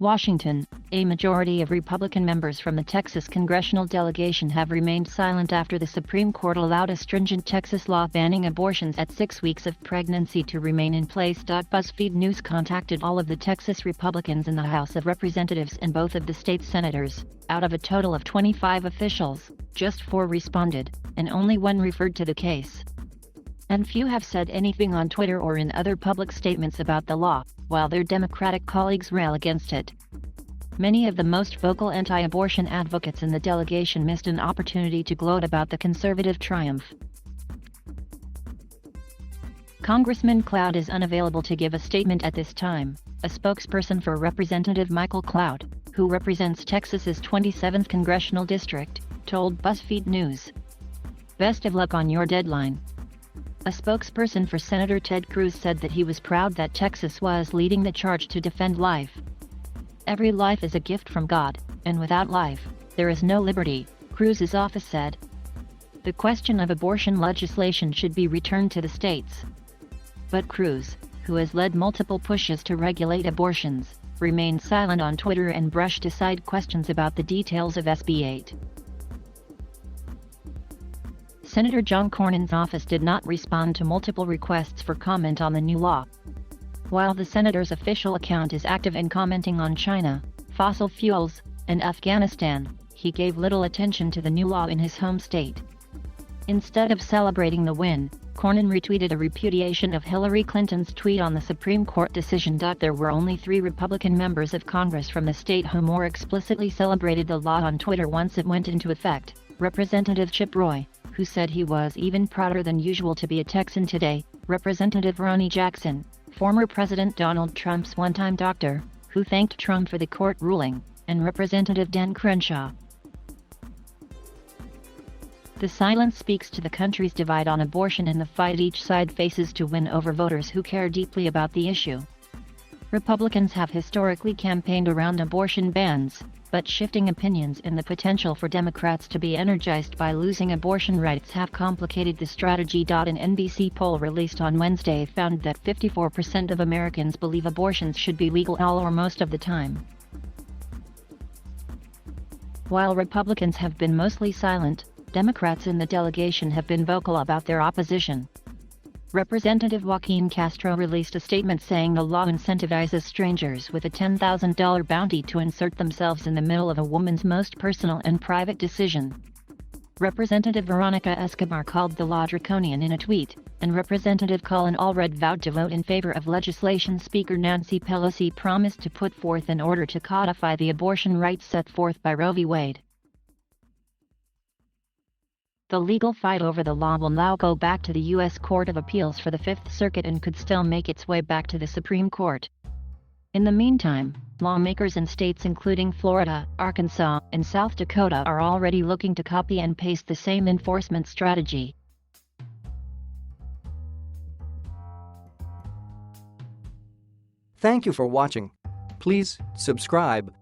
Washington, a majority of Republican members from the Texas congressional delegation have remained silent after the Supreme Court allowed a stringent Texas law banning abortions at 6 weeks of pregnancy to remain in place. BuzzFeed News contacted all of the Texas Republicans in the House of Representatives and both of the state's senators. Out of a total of 25 officials, just 4 responded, and only 1 referred to the case. And few have said anything on Twitter or in other public statements about the law, while their Democratic colleagues rail against it. Many of the most vocal anti-abortion advocates in the delegation missed an opportunity to gloat about the conservative triumph. Congressman Cloud is unavailable to give a statement at this time, a spokesperson for Representative Michael Cloud, who represents Texas's 27th congressional district, told BuzzFeed News. "Best of luck on your deadline." A spokesperson for Senator Ted Cruz said that he was proud that Texas was leading the charge to defend life. "Every life is a gift from God, and without life, there is no liberty," Cruz's office said. The question of abortion legislation should be returned to the states. But Cruz, who has led multiple pushes to regulate abortions, remained silent on Twitter and brushed aside questions about the details of SB 8. Senator John Cornyn's office did not respond to multiple requests for comment on the new law. While the senator's official account is active in commenting on China, fossil fuels, and Afghanistan, he gave little attention to the new law in his home state. Instead of celebrating the win, Cornyn retweeted a repudiation of Hillary Clinton's tweet on the Supreme Court decision. There were only 3 Republican members of Congress from the state who more explicitly celebrated the law on Twitter once it went into effect: Representative Chip Roy, who said he was even prouder than usual to be a Texan today; Representative Ronnie Jackson, former President Donald Trump's one-time doctor, who thanked Trump for the court ruling; and Representative Dan Crenshaw. The silence speaks to the country's divide on abortion and the fight each side faces to win over voters who care deeply about the issue. Republicans have historically campaigned around abortion bans, but shifting opinions and the potential for Democrats to be energized by losing abortion rights have complicated the strategy. An NBC poll released on Wednesday found that 54% of Americans believe abortions should be legal all or most of the time. While Republicans have been mostly silent, Democrats in the delegation have been vocal about their opposition. Representative Joaquin Castro released a statement saying the law incentivizes strangers with a $10,000 bounty to insert themselves in the middle of a woman's most personal and private decision. Representative Veronica Escobar called the law draconian in a tweet, and Representative Colin Allred vowed to vote in favor of legislation Speaker Nancy Pelosi promised to put forth in order to codify the abortion rights set forth by Roe v. Wade. The legal fight over the law will now go back to the U.S. Court of Appeals for the Fifth Circuit and could still make its way back to the Supreme Court. In the meantime, lawmakers in states including Florida, Arkansas, and South Dakota are already looking to copy and paste the same enforcement strategy. Thank you for watching. Please subscribe